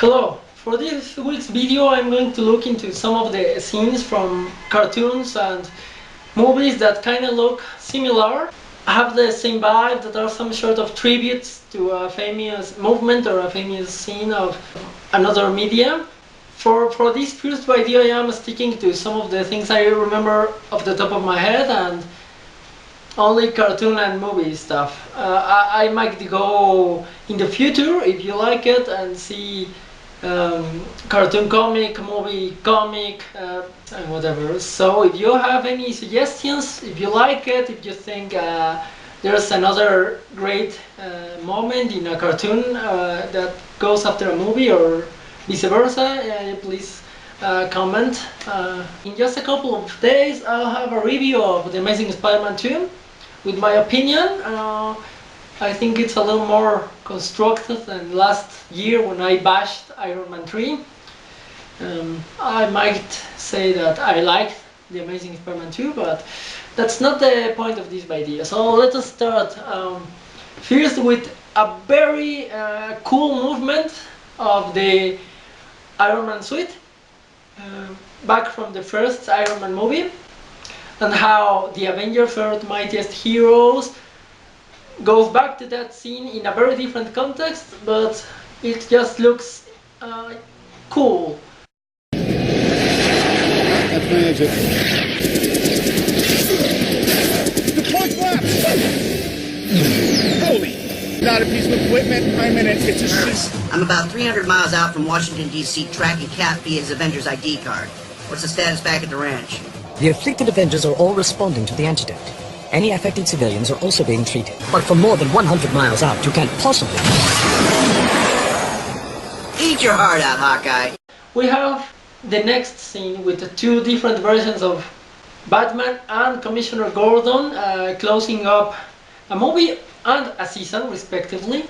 Hello! For this week's video I'm going to look into some of the scenes from cartoons and movies that kind of look similar. Have the same vibe, that are some sort of tributes to a famous movement or a famous scene of another media. For this first video I am sticking to some of the things I remember off the top of my head and only cartoon and movie stuff. I might go in the future if you like it and see cartoon comic, movie comic, and whatever. So if you have any suggestions, if you like it, if you think there's another great moment in a cartoon that goes after a movie or vice versa, please comment. In just a couple of days I'll have a review of The Amazing Spider-Man 2 with my opinion. I think it's a little more constructed than last year when I bashed Iron Man 3. I might say that I liked The Amazing Spider-Man 2, but that's not the point of this video. So let us start first with a very cool movement of the Iron Man suit back from the first Iron Man movie, and how the Avengers, Earth's Mightiest Heroes, goes back to that scene in a very different context, but it just looks cool. That's my exit. Deploy flaps! Holy! Not a piece of equipment. I'm in it. It's a Nervous. I'm about 300 miles out from Washington, D.C., tracking Cap via his Avengers ID card. What's the status back at the ranch? The afflicted Avengers are all responding to the antidote. Any affected civilians are also being treated. But for more than 100 miles out, you can't possibly... Eat your heart out, Hawkeye. We have the next scene with the two different versions of Batman and Commissioner Gordon closing up a movie and a season, respectively.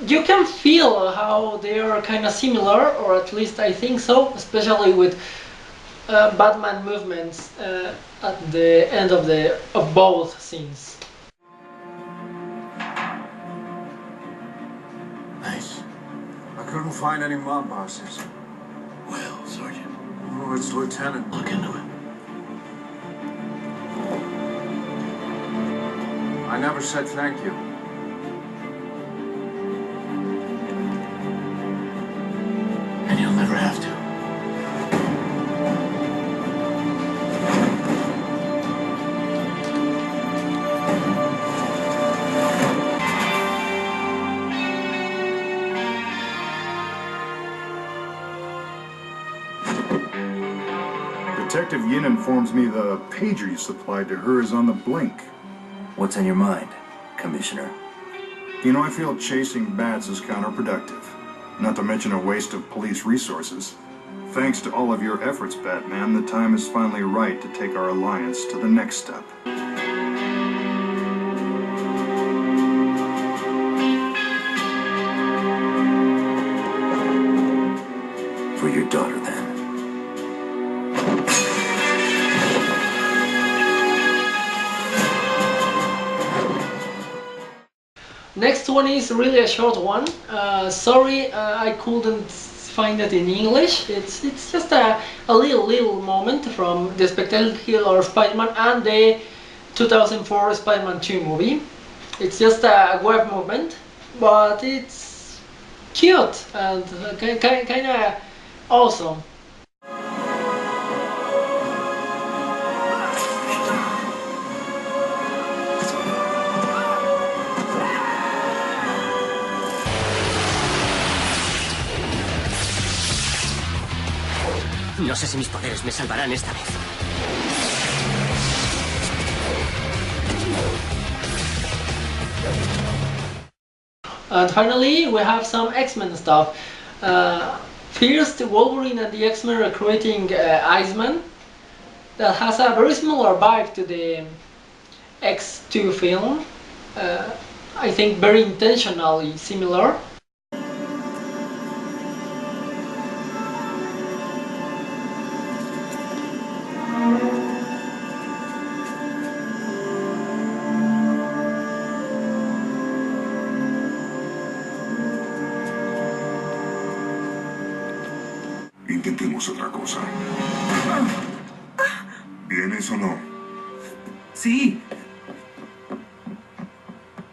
You can feel how they are kind of similar, or at least I think so, especially with Batman movements at the end of both scenes. Nice. I couldn't find any mob bosses. Well, Sergeant. Oh, it's Lieutenant. Look into it. I never said thank you. And you'll never have to. Detective Yin informs me the pager you supplied to her is on the blink. What's on your mind, Commissioner? You know, I feel chasing bats is counterproductive. Not to mention a waste of police resources. Thanks to all of your efforts, Batman, the time is finally right to take our alliance to the next step. For your daughter, then. Next one is really a short one. Sorry, I couldn't find it in English. It's just a little moment from the Spectacular Spider-Man and the 2004 Spider-Man 2 movie. It's just a web movement, but it's cute and kind of awesome. No sé si mis poderes me salvarán esta vez. And finally, we have some X-Men stuff. First, Wolverine and the X-Men recruiting Iceman. That has a very similar vibe to the X2 film. I think very intentionally similar. Intentemos otra cosa. ¿Vienes o no? Sí.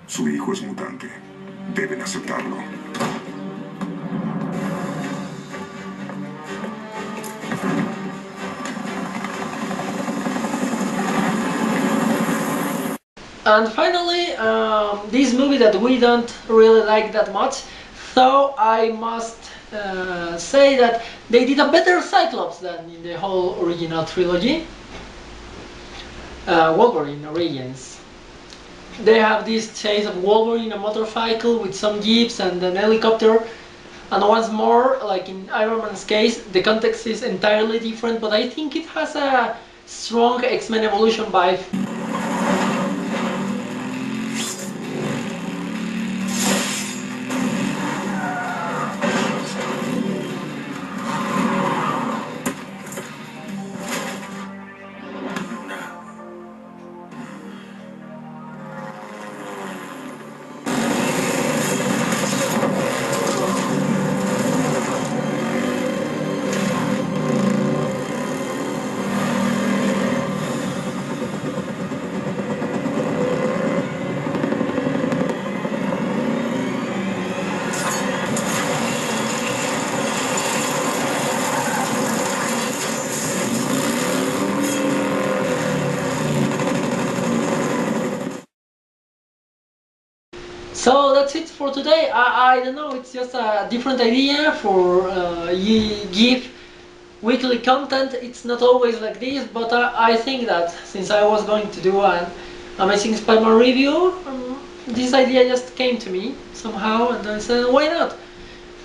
Su hijo es mutante. Deben aceptarlo. And finally, this movie that we don't really like that much, so I must say that they did a better Cyclops than in the whole original trilogy. Wolverine Origins. They have this chase of Wolverine in a motorcycle with some jeeps and an helicopter, and once more, like in Iron Man's case, the context is entirely different, but I think it has a strong X-Men Evolution vibe. So that's it for today. I don't know, it's just a different idea for you give weekly content. It's not always like this, but I think that since I was going to do an Amazing Spider-Man review, this idea just came to me somehow, and I said, why not?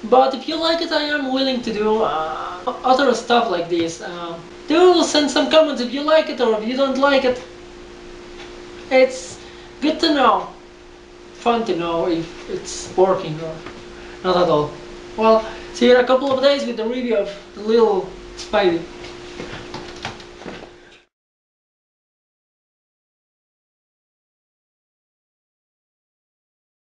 But if you like it, I am willing to do other stuff like this. Do send some comments if you like it, or if you don't like it. It's good to know. Fun to know if it's working or not at all. Well, see you in a couple of days with the review of the little Spidey.